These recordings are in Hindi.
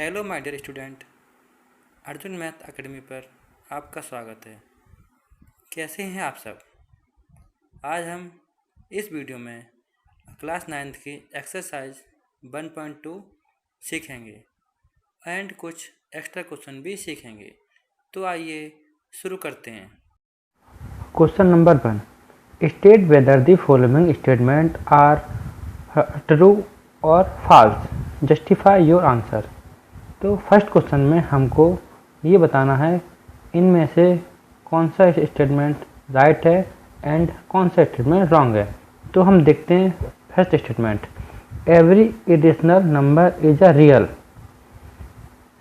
Hello my dear student, Arjun math academy पर आपका स्वागत है। कैसे हैं आप सब? आज हम इस वीडियो में क्लास 9th की एक्सरसाइज 1.2 सीखेंगे एंड कुछ एक्स्ट्रा क्वेश्चन भी सीखेंगे। तो आइए शुरू करते हैं। Question number 1, state whether the following statement are true और फॉल्स, जस्टिफाई योर आंसर। तो फर्स्ट क्वेश्चन में हमको ये बताना है इनमें से कौन सा स्टेटमेंट राइट है एंड कौन सा स्टेटमेंट रॉन्ग है। तो हम देखते हैं first statement, every irrational number is a real.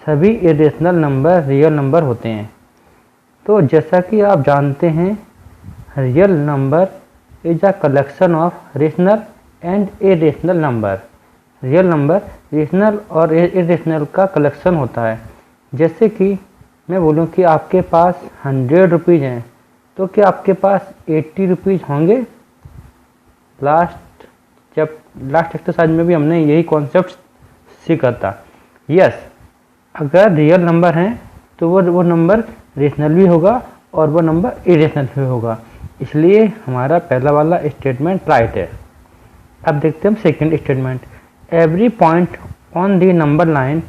सभी इरेशनल नंबर रियल नंबर होते हैं। तो जैसा कि आप जानते हैं, real number is a collection of rational and irrational number. Real number rational और इरेशनल का कलेक्शन होता है। जैसे कि मैं बोलूं कि आपके पास 100 रुपीज़ हैं, तो क्या आपके पास 80 रुपीज़ होंगे? लास्ट एक्सरसाइज में भी हमने यही कॉन्सेप्ट सीखा था। यस, अगर रियल नंबर हैं तो वो नंबर रेशनल भी होगा और वो नंबर इरेशनल भी होगा, इसलिए हमारा पहला वाला स्टेटमेंट राइट है। अब देखते हैं हम second statement, every point on the number line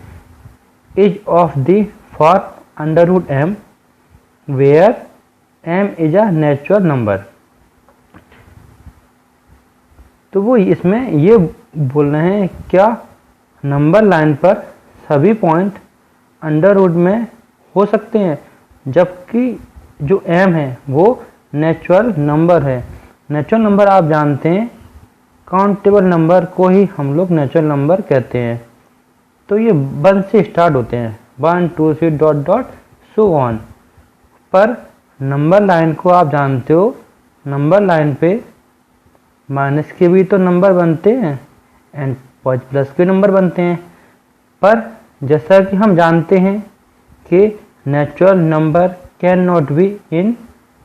is of the form under root m where m is a natural number. तो वो इसमें ये बोल रहे हैं क्या नंबर लाइन पर सभी पॉइंट अंडर रूट में हो सकते हैं, जबकि जो एम है वो नेचुरल नंबर है। नेचुरल नंबर आप जानते हैं, काउंटेबल नंबर को ही हम लोग नेचुरल नंबर कहते हैं। तो ये 1 से स्टार्ट होते हैं, 1 2 3 डॉट डॉट सो ऑन। पर नंबर लाइन को आप जानते हो, नंबर लाइन पे माइनस के भी तो नंबर बनते हैं एंड प्लस के नंबर बनते हैं। पर जैसा कि हम जानते हैं कि natural number can not be in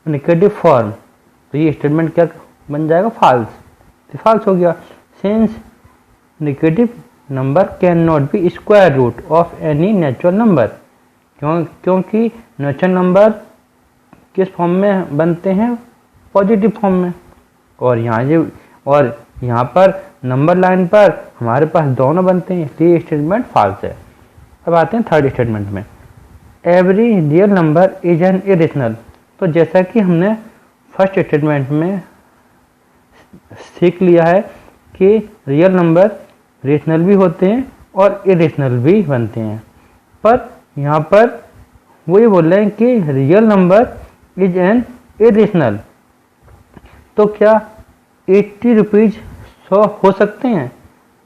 negative form, तो ये स्टेटमेंट क्या बन जाएगा? फॉल्स। फॉल्स हो गया, since negative number can not be square root of any natural number. क्योंकि नेचुरल नंबर किस फॉर्म में बनते हैं? पॉजिटिव फॉर्म में। और यहाँ पर नंबर लाइन पर हमारे पास दोनों बनते हैं, इसलिए स्टेटमेंट फॉल्स है। अब आते हैं थर्ड स्टेटमेंट में, every real number is an irrational. तो जैसा कि हमने फर्स्ट स्टेटमेंट में सीख लिया है कि रियल नंबर रेशनल भी होते हैं और इरेशनल भी बनते हैं, पर यहाँ पर वो ये बोल रहे हैं कि real number is an irrational. तो क्या 80 रुपीज़ 100 हो सकते हैं?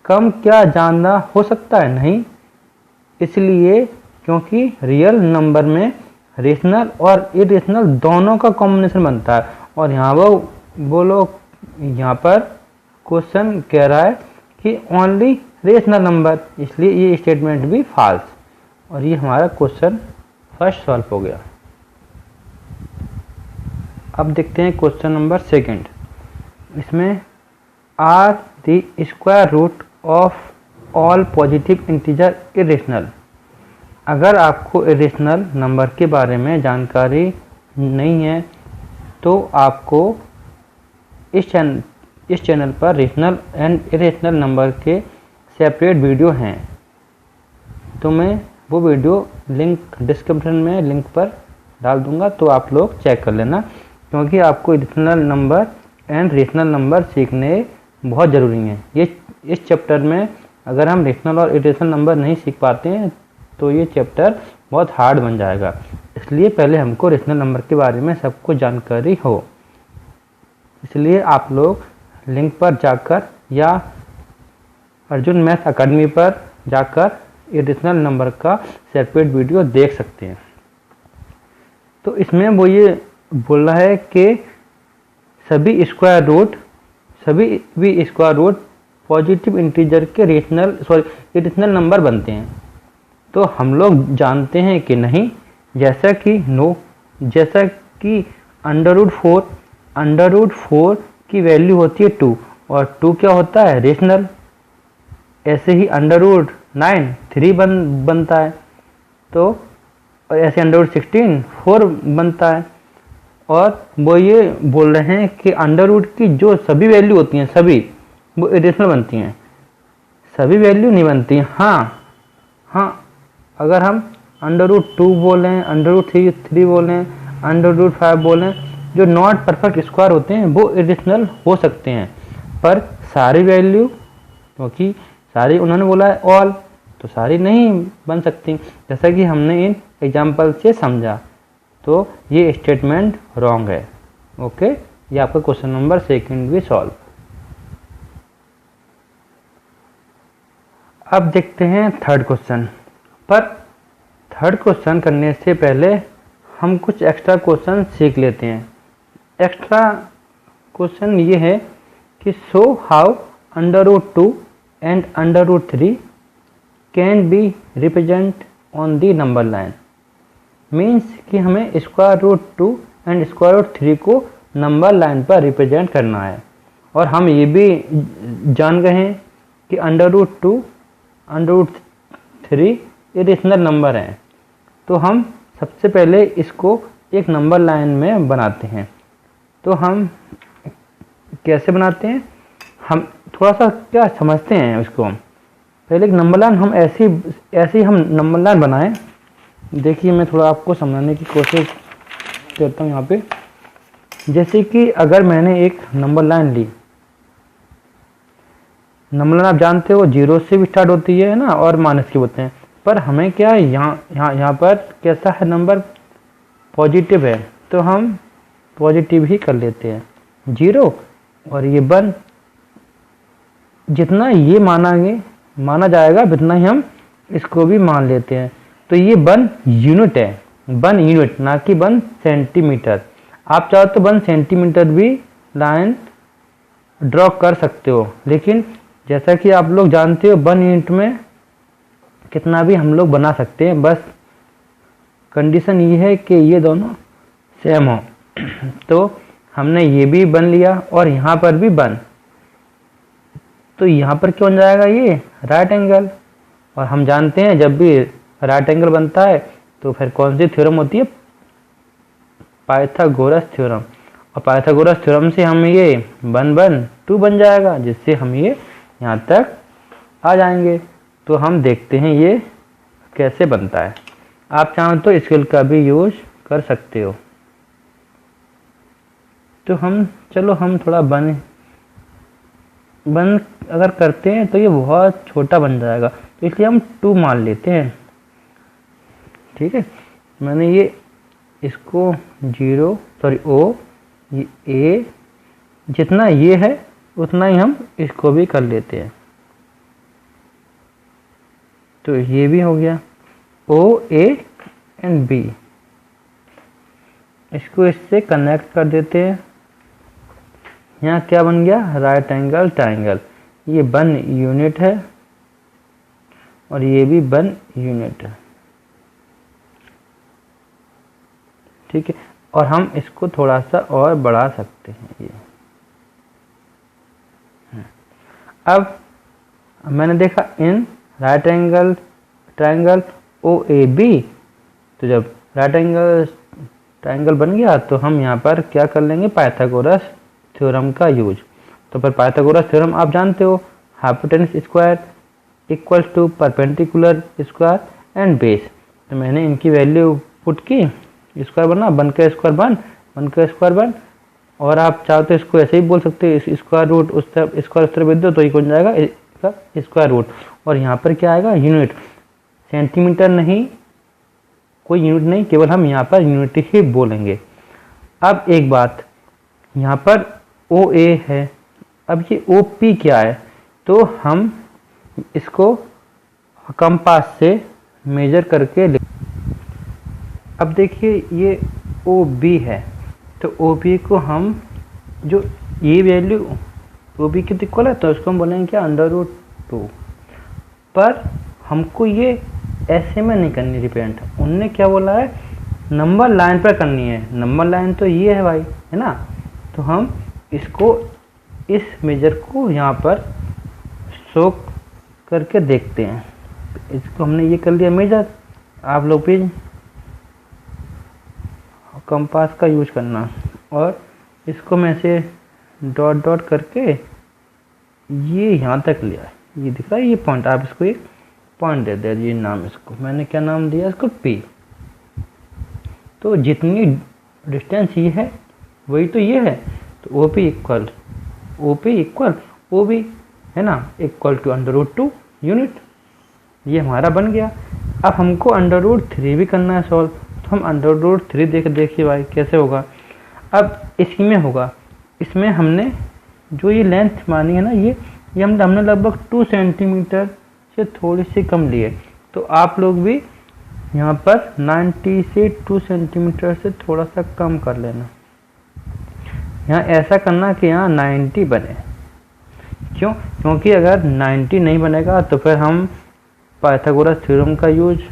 कम क्या ज़्यादा हो सकता है? नहीं। इसलिए क्योंकि रियल नंबर में रेशनल और इरेशनल दोनों का कॉम्बिनेशन बनता है। और यहाँ वो लोग यहाँ पर क्वेश्चन कह रहा है कि ओनली रेशनल नंबर, इसलिए ये स्टेटमेंट भी फॉल्स। और ये हमारा क्वेश्चन फर्स्ट सॉल्व हो गया। अब देखते हैं क्वेश्चन नंबर सेकंड। इसमें are the square root of all positive integer irrational. अगर आपको इरेशनल नंबर के बारे में जानकारी नहीं है तो आपको इस चैनल पर रेशनल एंड इरेशनल नंबर के सेपरेट वीडियो हैं, तो मैं वो वीडियो लिंक डिस्क्रिप्शन में लिंक पर डाल दूंगा, तो आप लोग चेक कर लेना। क्योंकि आपको irrational number and rational number सीखने बहुत ज़रूरी हैं। ये इस चैप्टर में अगर हम रेशनल और इरेशनल नंबर नहीं सीख पाते हैं तो ये चैप्टर बहुत हार्ड बन जाएगा। इसलिए पहले हमको रेशनल नंबर के बारे में सब कुछ जानकारी हो। इसलिए आप लोग लिंक पर जाकर या अर्जुन मैथ एकेडमी पर जाकर इरेशनल नंबर का सेपरेट वीडियो देख सकते हैं। तो इसमें वो ये बोल रहा है कि सभी स्क्वायर रूट पॉजिटिव इंटीजर के इरेशनल नंबर बनते हैं। तो हम लोग जानते हैं कि नहीं, जैसा कि अंडर रूट 4 की वैल्यू होती है 2 और 2 क्या होता है? रेशनल। ऐसे ही अंडर रूट 9 3 बनता है, तो और ऐसे अंडर रूट 16 4 बनता है। और वो ये बोल रहे हैं कि अंडर रूट की जो सभी वैल्यू होती हैं सभी वो इरेशनल बनती हैं, सभी वैल्यू नहीं बनती। हाँ अगर हम अंडर रूट 2 बोलें, अंडर रूट 3 बोलें, अंडर रूट 5 बोलें, जो नॉट परफेक्ट स्क्वायर होते हैं वो इरेशनल हो सकते हैं। पर सारी वैल्यू, क्योंकि सारी उन्होंने बोला है ऑल, तो सारी नहीं बन सकती, जैसा कि हमने इन एग्जाम्पल से समझा। तो ये स्टेटमेंट रॉन्ग है। ओके, ये आपका क्वेश्चन नंबर 2 भी सॉल्व। अब देखते हैं थर्ड क्वेश्चन। पर थर्ड क्वेश्चन करने से पहले हम कुछ एक्स्ट्रा क्वेश्चन सीख लेते हैं। एक्स्ट्रा क्वेश्चन ये है कि show how under root 2 and under root 3 can be represent on the number line. Means कि हमें square root 2 and square root 3 को नंबर लाइन पर रिप्रेजेंट करना है। और हम ये भी जान गए हैं कि under root 2 under root 3 irrational number हैं। तो हम सबसे पहले इसको एक नंबर लाइन में बनाते हैं। तो हम कैसे बनाते हैं, हम थोड़ा सा क्या समझते हैं इसको। पहले एक नंबर लाइन हम ऐसी हम नंबर लाइन बनाएं। देखिए मैं थोड़ा आपको समझाने की कोशिश करता हूँ यहाँ पे। जैसे कि अगर मैंने एक नंबर लाइन ली, नंबर लाइन आप जानते हो 0 से भी स्टार्ट होती है ना, और माइनस के होते हैं। पर हमें क्या है, यहाँ पर कैसा है, नंबर पॉजिटिव है, तो हम पॉजिटिव ही कर लेते हैं 0 और ये 1। जितना ये माना जाएगा उतना ही हम इसको भी मान लेते हैं। तो ये 1 यूनिट है, 1 यूनिट, ना कि 1 सेंटीमीटर। आप चाहो तो 1 सेंटीमीटर भी लाइन ड्रॉ कर सकते हो, लेकिन जैसा कि आप लोग जानते हो 1 यूनिट में कितना भी हम लोग बना सकते हैं। बस कंडीशन ये है कि ये दोनों सेम हो। तो हमने ये भी बन लिया और यहाँ पर भी बन, तो यहाँ पर क्यों बन जाएगा, ये राइट एंगल। और हम जानते हैं जब भी राइट एंगल बनता है तो फिर कौन सी थ्योरम होती है, पाइथागोरस थ्योरम। और पाइथागोरस थ्योरम से हम ये 1 1 2 बन जाएगा, जिससे हम ये यहाँ तक आ जाएंगे। तो हम देखते हैं ये कैसे बनता है। आप चाहो तो स्केल का भी यूज कर सकते हो। तो चलो हम थोड़ा बन अगर करते हैं तो ये बहुत छोटा बन जाएगा, तो इसलिए हम 2 मान लेते हैं। ठीक है, मैंने ये इसको 0 सॉरी O, ये A, जितना ये है उतना ही हम इसको भी कर लेते हैं। तो ये भी हो गया O, A एंड B। इसको इससे कनेक्ट कर देते हैं। यहाँ क्या बन गया, राइट एंगल ट्रायंगल। ये 1 यूनिट है और ये भी 1 यूनिट है। ठीक है, और हम इसको थोड़ा सा और बढ़ा सकते हैं। ये अब मैंने देखा इन राइट एंगल ट्रायंगल OAB, तो जब राइट एंगल ट्रायंगल बन गया तो हम यहाँ पर क्या कर लेंगे, पाइथागोरस थ्योरम का यूज। तो फिर पाइथागोरस थ्योरम आप जानते हो, hypotenuse square equal to perpendicular square and base. तो मैंने इनकी वैल्यू पुट की, स्क्वायर बना, 1 का स्क्वायर 1, 1 का स्क्वायर 1। और आप चाहो तो इसको ऐसे ही बोल सकते हो, स्क्वायर रूट उस तरफ स्क्वायर उस तरफ भेज दो तो ये बन जाएगा इसका स्क्वायर रूट। और यहाँ पर क्या आएगा, यूनिट, सेंटीमीटर नहीं, कोई यूनिट नहीं, केवल हम यहाँ पर यूनिट ही बोलेंगे। अब एक बात, यहाँ पर OA है, अब ये OP क्या है, तो हम इसको कंपास से मेजर करके अब देखिए ये OB है, तो OB को हम जो ये वैल्यू OB के इक्वल है तो इसको हम बोलेंगे क्या, √2। पर हमको ये ऐसे में नहीं करनी रिप्रेजेंट, उनने क्या बोला है, नंबर लाइन पर करनी है। नंबर लाइन तो ये है भाई, है ना। तो हम इसको इस मेजर को यहाँ पर शो करके देखते हैं। इसको हमने ये कर लिया मेजर। आप लोग भी कंपास का यूज करना, और इसको मैं से डॉट डॉट करके ये यहाँ तक लिया, ये दिख रहा है ये पॉइंट, आप इसको एक पॉइंट दे दीजिए नाम, इसको मैंने क्या नाम दिया इसको P। तो जितनी डिस्टेंस ये है वही तो ये है, तो OP इक्वल OB है ना, इक्वल टू √2 यूनिट। ये हमारा बन गया। अब हमको √3 भी करना है सॉल्व, तो हम √3 देखिए भाई कैसे होगा। अब इसमें होगा, इसमें हमने जो ये लेंथ मानी है ना, ये हमने लगभग 2 सेंटीमीटर से थोड़ी सी कम लिए। तो आप लोग भी यहाँ पर 90 से 2 सेंटीमीटर से थोड़ा सा कम कर लेना। यहाँ ऐसा करना कि यहाँ 90 बने। क्यों? क्योंकि अगर 90 नहीं बनेगा तो फिर हम पाइथागोरस थ्योरम का यूज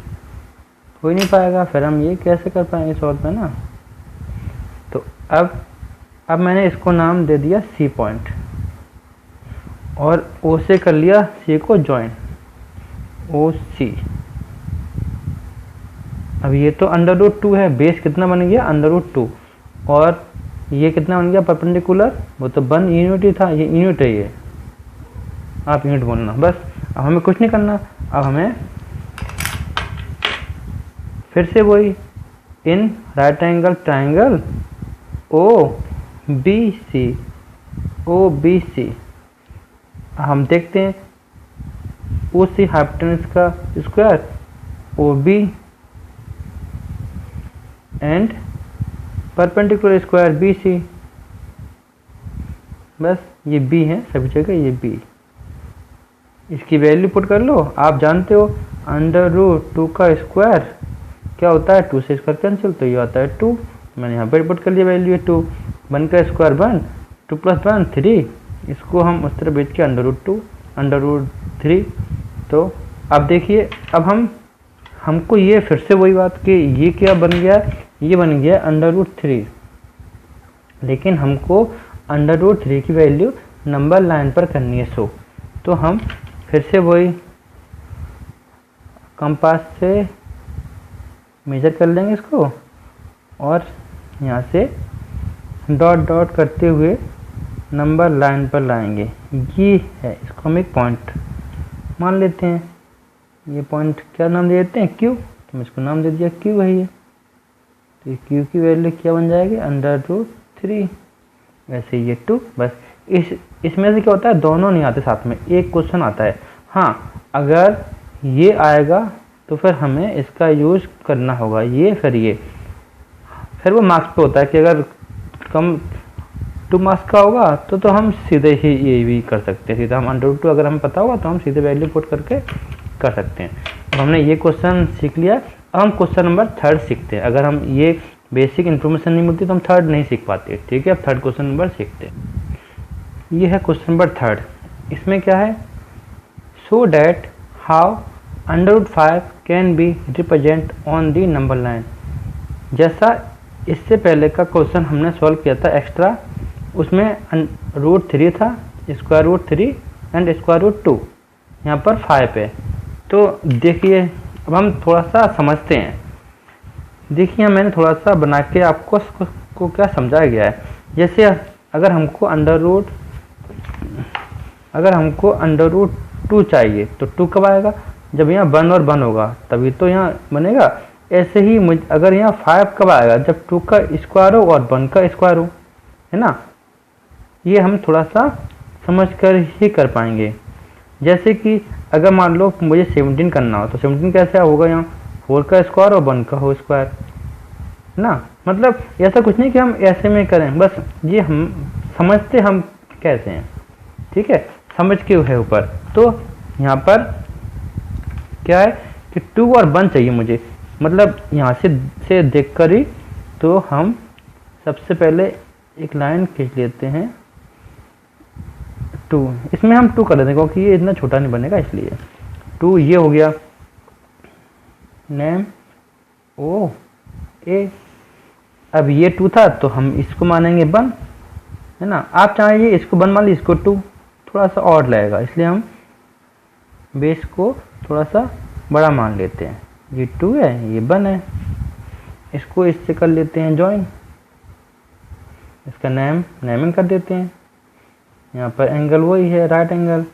हो ही नहीं पाएगा, फिर हम ये कैसे कर पाएंगे सॉल्व में ना। तो अब मैंने इसको नाम दे दिया C पॉइंट, और O से कर लिया C को ज्वाइन, OC। अब ये तो √2 है, बेस कितना बन गया √2, और ये कितना बन गया परपेंडिकुलर, वो तो 1 यूनिट ही था, ये यूनिट है, ये आप यूनिट बोलना बस। अब हमें कुछ नहीं करना, अब हमें फिर से वही इन राइट एंगल ट्राइंगल OBC हम देखते हैं OC हाइपोटेनस का square OB and perpendicular square BC। बस ये B है सभी जगह, ये B। इसकी वैल्यू पुट कर लो, आप जानते हो √2 का स्क्वायर क्या होता है, 2 से स्क्वायर कैंसिल, तो ये आता है 2। मैंने यहाँ पर पुट कर लिया वैल्यू है 2। 1 का स्क्वायर 1, 2 + 1 3, इसको हम उस तरह बेच के √2 √3। तो अब देखिए, अब हमको ये फिर से वही बात कि ये क्या बन गया, ये बन गया √3, लेकिन हमको √3 की वैल्यू नंबर लाइन पर करनी है। तो हम फिर से वही कंपास से मेजर कर लेंगे इसको, और यहाँ से डॉट डॉट करते हुए नंबर लाइन पर लाएंगे। ये है, इसको हम एक पॉइंट मान लेते हैं। ये पॉइंट क्या नाम दे देते हैं Q, तो मैं इसको नाम दे दिया Q है ये। तो Q की वैल्यू क्या बन जाएगी √3, वैसे ये 2। बस इसमें से क्या होता है, दोनों नहीं आते साथ में, एक क्वेश्चन आता है। हाँ, अगर ये आएगा तो फिर हमें इसका यूज करना होगा, ये फिर वो मार्क्स पे होता है कि अगर कम 2 मार्क्स का होगा तो हम सीधे ही ये भी कर सकते हैं, सीधा हम √2 अगर हमें पता होगा तो हम सीधे वैल्यू पुट करके कर सकते हैं। अब हमने ये क्वेश्चन सीख लिया, अब हम क्वेश्चन नंबर 3 सीखते हैं। अगर हम ये बेसिक इन्फॉर्मेशन नहीं मिलती तो हम 3 नहीं सीख पाते, ठीक है। अब 3rd क्वेश्चन नंबर सीखते हैं। ये है क्वेश्चन नंबर 3। इसमें क्या है, show that how √5 can be represent on the number line. जैसा इससे पहले का क्वेश्चन हमने सॉल्व किया था एक्स्ट्रा, उसमें √3 था, √3 एंड √2, यहाँ पर 5 है। तो देखिए, अब हम थोड़ा सा समझते हैं। देखिए, मैंने थोड़ा सा बना के आपको को क्या समझाया गया है। जैसे अगर हमको √2 चाहिए तो 2 कब आएगा, जब यहाँ 1 और 1 होगा तभी तो यहाँ बनेगा। ऐसे ही अगर यहाँ 5 कब आएगा, जब 2 का स्क्वायर हो और 1 का स्क्वायर हो, है ना। ये हम थोड़ा सा समझ कर ही कर पाएंगे। जैसे कि अगर मान लो मुझे 17 करना हो तो 17 कैसे होगा, यहाँ 4 का स्क्वायर और 1 का हो स्क्वायर ना। मतलब ऐसा कुछ नहीं कि हम ऐसे में करें, बस ये हम समझते हम कैसे हैं, ठीक है, समझ के है ऊपर। तो यहाँ पर क्या है कि 2 और 1 चाहिए मुझे, मतलब यहाँ से देख कर ही। तो हम सबसे पहले एक लाइन खींच लेते हैं 2, इसमें हम 2 कर देते हैं क्योंकि ये इतना छोटा नहीं बनेगा, इसलिए 2 ये हो गया। नेम OA, अब ये 2 था तो हम इसको मानेंगे 1, है ना। आप चाहेंगे इसको 1 मान लीजिए, इसको 2, थोड़ा सा और लगेगा, इसलिए हम बेस को थोड़ा सा बड़ा मान लेते हैं, ये 2 है ये 1 है, इसको इससे कर लेते हैं ज्वाइन, इसका नेमिंग कर देते हैं। यहाँ पर एंगल वही है राइट एंगल,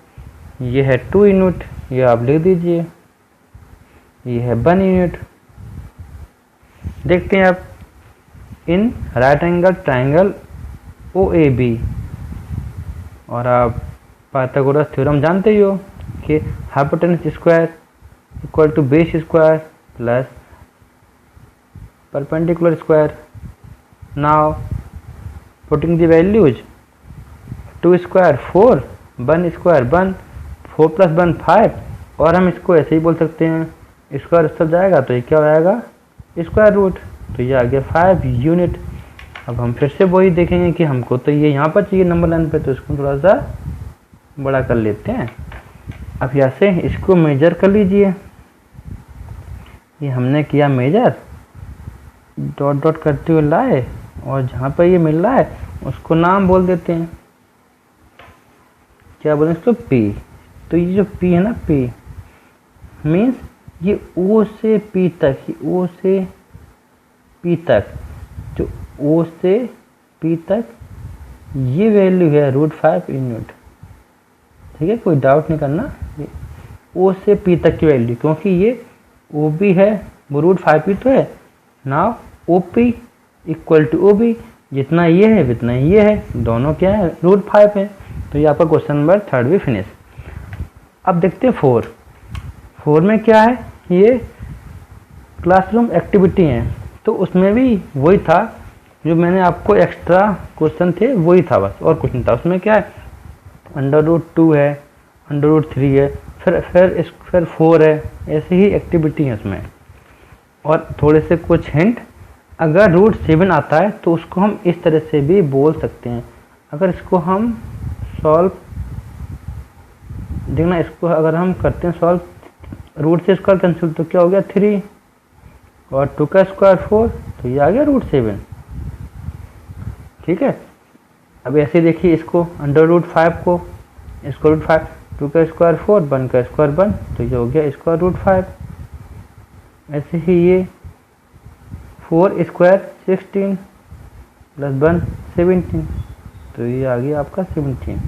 ये है 2 यूनिट, ये आप लिख दीजिए, ये है 1 यूनिट। देखते हैं आप in right angle triangle OAB, और आप पाइथागोरस थ्योरम जानते ही हो कि hypotenuse square equal to base square plus perpendicular square. Now putting the values, 2 square 4, 1 square 1, 4 + 1 5, और हम इसको ऐसे ही बोल सकते हैं, स्क्वायर सब जाएगा तो ये क्या हो जाएगा स्क्वायर रूट, तो ये आ गया 5 यूनिट। अब हम फिर से वही देखेंगे कि हमको तो ये यहाँ पर चाहिए नंबर लाइन पे, तो इसको थोड़ा सा बड़ा कर लेते हैं। अब यहाँ से इसको मेजर कर लीजिए, ये हमने किया मेजर, डॉट डॉट करते हुए लाए, और जहाँ पर ये मिल रहा है उसको नाम बोल देते हैं, क्या बोलें इसको P। तो ये जो P है ना, P मीन्स ये O से P तक, ये O से P तक, जो O से P तक ये वैल्यू है √5 यूनिट। ठीक है, कोई डाउट नहीं करना, ये O से P तक की वैल्यू, क्योंकि ये OB है वो √5 ही तो है ना। OP इक्वल टू OB, जितना ये है जितना ये है, दोनों क्या है √5 है। तो ये आपका क्वेश्चन नंबर 3 भी फिनिश। अब देखते हैं 4 में क्या है, ये क्लासरूम एक्टिविटी है, तो उसमें भी वही था जो मैंने आपको एक्स्ट्रा क्वेश्चन थे वही था, बस और कुछ नहीं था। उसमें क्या है √2 है, √3 है, फिर 4 है, ऐसे ही एक्टिविटी है उसमें। और थोड़े से कुछ हिंट, अगर √7 आता है तो उसको हम इस तरह से भी बोल सकते हैं। अगर इसको हम सॉल्व देखना, इसको अगर हम करते हैं सॉल्व, रूट से स्क्वायर कैंसिल तो क्या हो गया 3, और 2 का स्क्वायर 4, तो ये आ गया √7। ठीक है, अब ऐसे देखिए इसको √5 को, इसको √5, 2 का स्क्वायर 4, 1 का स्क्वायर 1, तो ये हो गया स्क्वायर √5। ऐसे ही ये 4 स्क्वायर 16 + 1 17, तो ये आ गया आपका 17।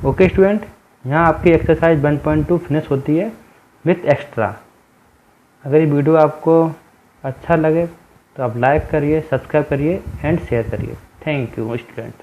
ओके स्टूडेंट, यहाँ आपकी एक्सरसाइज 1.2 फिनिश होती है विथ एक्स्ट्रा। अगर ये वीडियो आपको अच्छा लगे तो आप लाइक करिए, सब्सक्राइब करिए एंड शेयर करिए। Thank you student.